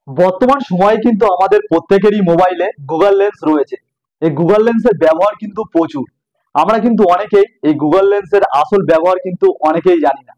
বর্তমান সময়ে কিন্তু আমাদের প্রত্যেকেরই মোবাইলে গুগল লেন্স রয়েছে। এই গুগল লেন্সের ব্যবহার কিন্তু প্রচুর। আমরা কিন্তু অনেকেই এই গুগল লেন্সের আসল ব্যবহার কিন্তু অনেকেই জানি না।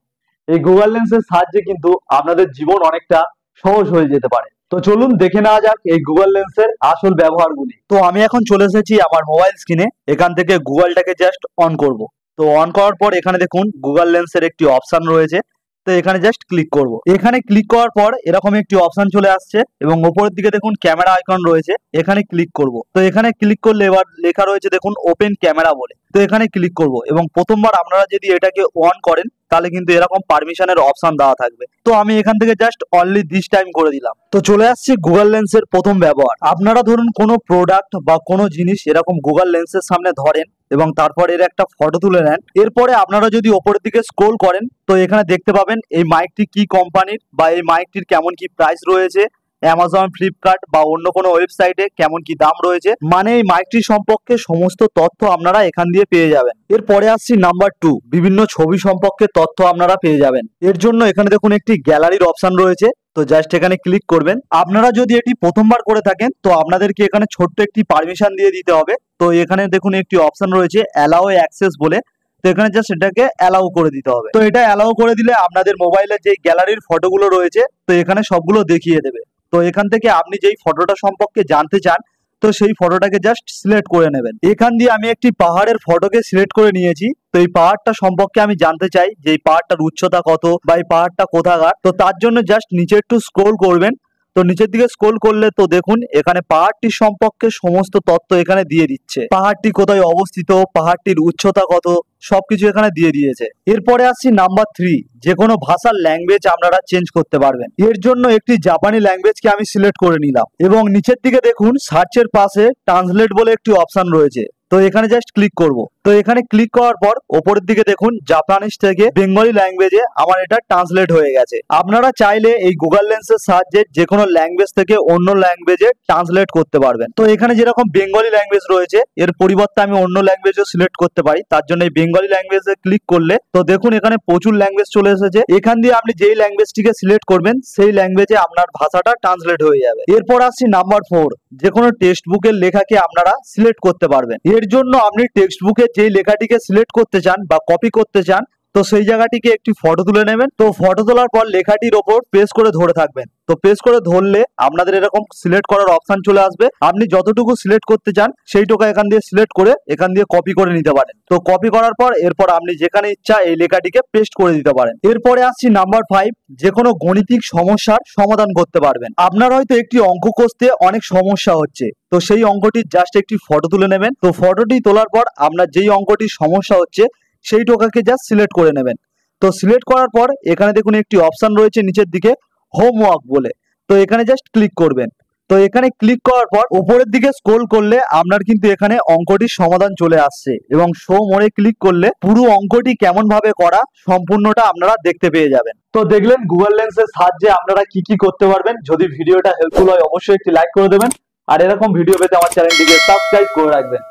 এই গুগল লেন্সের সাহায্যে কিন্তু আপনাদের জীবন অনেকটা সহজ হয়ে যেতে পারে। তো চলুন দেখে নেওয়া যাক এই গুগল লেন্সের আসল ব্যবহারগুলি। তো আমি এখন চলে এসেছি আমার মোবাইল স্ক্রিনে। এখান থেকে গুগলটাকে জাস্ট অন করব। তো অন করার পর এখানে দেখুন গুগল লেন্সের একটি অপশন রয়েছে। তো এখানে জাস্ট ক্লিক করব। এখানে ক্লিক করার পর এরকম একটি অপশন চলে আসছে এবং উপরের দিকে দেখুন ক্যামেরা আইকন রয়েছে, এখানে ক্লিক করব। তো এখানে ক্লিক করলে এবার লেখা রয়েছে দেখুন ওপেন ক্যামেরা বলে। তো এখানে ক্লিক করব এবং প্রথমবার আপনারা যদি এটাকে অন করেন তাহলে কিন্তু এরকম পারমিশনের অপশন দেওয়া থাকবে। তো আমি এখান থেকে জাস্ট অনলি দিস টাইম করে দিলাম। তো চলে আসছে গুগল লেন্সের প্রথম ব্যবহার। আপনারা ধরুন কোনো প্রোডাক্ট বা কোনো জিনিস এরকম গুগল লেন্সের সামনে ধরেন এবং তারপর এর একটা ফটো তুলে নেন। এরপরে আপনারা যদি ওপরের দিকে স্ক্রোল করেন তো এখানে দেখতে পাবেন এই মাইকটি কি কোম্পানির বা এই মাইকটির কেমন কি প্রাইস রয়েছে, অ্যামাজন, ফ্লিপকার্ট বা অন্য কোনো ওয়েবসাইটে কেমন কি দাম রয়েছে, মানে এই মাইকটি সম্পর্কে সমস্ত তথ্য আপনারা এখান দিয়ে পেয়ে যাবেন। এরপরে আসছি নাম্বার 2, বিভিন্ন ছবি সম্পর্কে তথ্য আপনারা পেয়ে যাবেন। এর জন্য এখানে দেখুন একটি গ্যালারির অপশন রয়েছে। তো জাস্ট এখানে ক্লিক করবেন। আপনারা যদি এটি প্রথমবার করে থাকেন তো আপনাদেরকে এখানে ছোট্ট একটি পারমিশন দিয়ে দিতে হবে। তো এখানে দেখুন একটি অপশন রয়েছে অ্যালাউ অ্যাক্সেস বলে। তো এখানে জাস্ট এটাকে অ্যালাউ করে দিতে হবে। তো এটা অ্যালাউ করে দিলে আপনাদের মোবাইলের যে গ্যালারির ফটোগুলো রয়েছে তো এখানে সবগুলো দেখিয়ে দেবে। তো এখান থেকে আপনি যেই ফটোটা সম্পর্কে জানতে চান তো সেই ফটোটাকে জাস্ট সিলেক্ট করে নেবেন। এখান দিয়ে আমি একটি পাহাড়ের ফটোকে সিলেক্ট করে নিয়েছি। তো এই পাহাড়টা সম্পর্কে আমি জানতে চাই যে এই পাহাড়টার উচ্চতা কত বা এই পাহাড়টা কোথাকার। তো তার জন্য জাস্ট নিচে একটু স্ক্রোল করবেন। তো নিচের দিকে স্ক্রোল করলে তো দেখুন এখানে পাহাড়টির সম্পর্কে সমস্ত তথ্য এখানে দিয়ে দিচ্ছে। পাহাড়টি কোথায় অবস্থিত, পাহাড়টির উচ্চতা কত, সবকিছু এখানে দিয়ে দিয়েছে। এরপরে আসছি নাম্বার 3, যে কোনো ভাষার ল্যাঙ্গুয়েজ আপনারা চেঞ্জ করতে পারবেন। এর জন্য একটি জাপানি ল্যাঙ্গুয়েজকে আমি সিলেক্ট করে নিলাম এবং নিচের দিকে দেখুন সার্চের পাশে ট্রান্সলেট বলে একটি অপশন রয়েছে। তো এখানে জাস্ট ক্লিক করব। তো এখানে ক্লিক করার পর ওপরের দিকে দেখুন জাপানিজ থেকে বেঙ্গলি ল্যাঙ্গুয়েজে আমার এটা ট্রান্সলেট হয়ে গেছে। আপনারা চাইলে এই গুগল লেন্সের সাহায্যে যে কোনো ল্যাঙ্গুয়েজ থেকে অন্য ল্যাঙ্গুয়েজে ট্রান্সলেট করতে পারবেন। তো এখানে যেরকম বেঙ্গলি ল্যাঙ্গুয়েজ রয়েছে এর পরিবর্তে আমি অন্য ল্যাঙ্গুয়েজও সিলেক্ট করতে পারি। তার জন্য এই বেঙ্গলি ল্যাঙ্গুয়েজে ক্লিক করলে তো দেখুন এখানে প্রচুর ল্যাঙ্গুয়েজ চলে এসেছে। এখান দিয়ে আপনি যেই ল্যাঙ্গুয়েজটিকে সিলেক্ট করবেন সেই ল্যাঙ্গুয়েজে আপনার ভাষাটা ট্রান্সলেট হয়ে যাবে। এরপর আসছি নাম্বার 4, যে কোনো টেক্সট বুকের লেখাকে আপনারা সিলেক্ট করতে পারবেন। এর জন্য আপনি টেক্সট বুকের যেই লেখাটিকে সিলেক্ট করতে চান বা কপি করতে চান তো সেই জায়গাটিকে একটি ফটো তুলে নেবেন। তো ফটো তোলার পর লেখাটির ওপর প্রেস করে ধরে থাকবেন। তো প্রেস করে ধরলে আপনাদের এরকম সিলেক্ট করার অপশন চলে আসবে। আপনি যতটুকু সিলেক্ট করতে চান সেইটুকু এখান দিয়ে সিলেক্ট করে এখান দিয়ে কপি করে নিতে পারেন। তো কপি করার পর এরপর আপনি যেখানে ইচ্ছা এই লেখাটিকে পেস্ট করে দিতে পারেন। এরপরে আসছি নাম্বার 5, যে কোনো গাণিতিক সমস্যার সমাধান করতে পারবেন। আপনার হয়তো একটি অঙ্ক কষতে অনেক সমস্যা হচ্ছে, তো সেই অঙ্কটির জাস্ট একটি ফটো তুলে নেবেন। তো ফটোটি তোলার পর আপনার যেই অঙ্কটির সমস্যা হচ্ছে সেই টোকাকে জাস্ট সিলেক্ট করে নেবেন। তো সিলেক্ট করার পর এখানে দেখুন একটি অপশন রয়েছে নিচের দিকে হোমওয়ার্ক বলে। তো এখানে জাস্ট ক্লিক করবেন। তো এখানে ক্লিক করার পর উপরের দিকে স্ক্রোল করলে আপনার কিন্তু এখানে অঙ্কটির সমাধান চলে আসছে এবং শো মোরে ক্লিক করলে পুরো অঙ্কটি কেমন ভাবে করা সম্পূর্ণটা আপনারা দেখতে পেয়ে যাবেন। তো দেখলেন গুগল লেন্সের সাহায্যে আপনারা কি কি করতে পারবেন। যদি ভিডিওটা হেল্পফুল হয় অবশ্যই একটি লাইক করে দেবেন আর এরকম ভিডিও পেতে আমার চ্যানেলটিকে সাবস্ক্রাইব করে রাখবেন।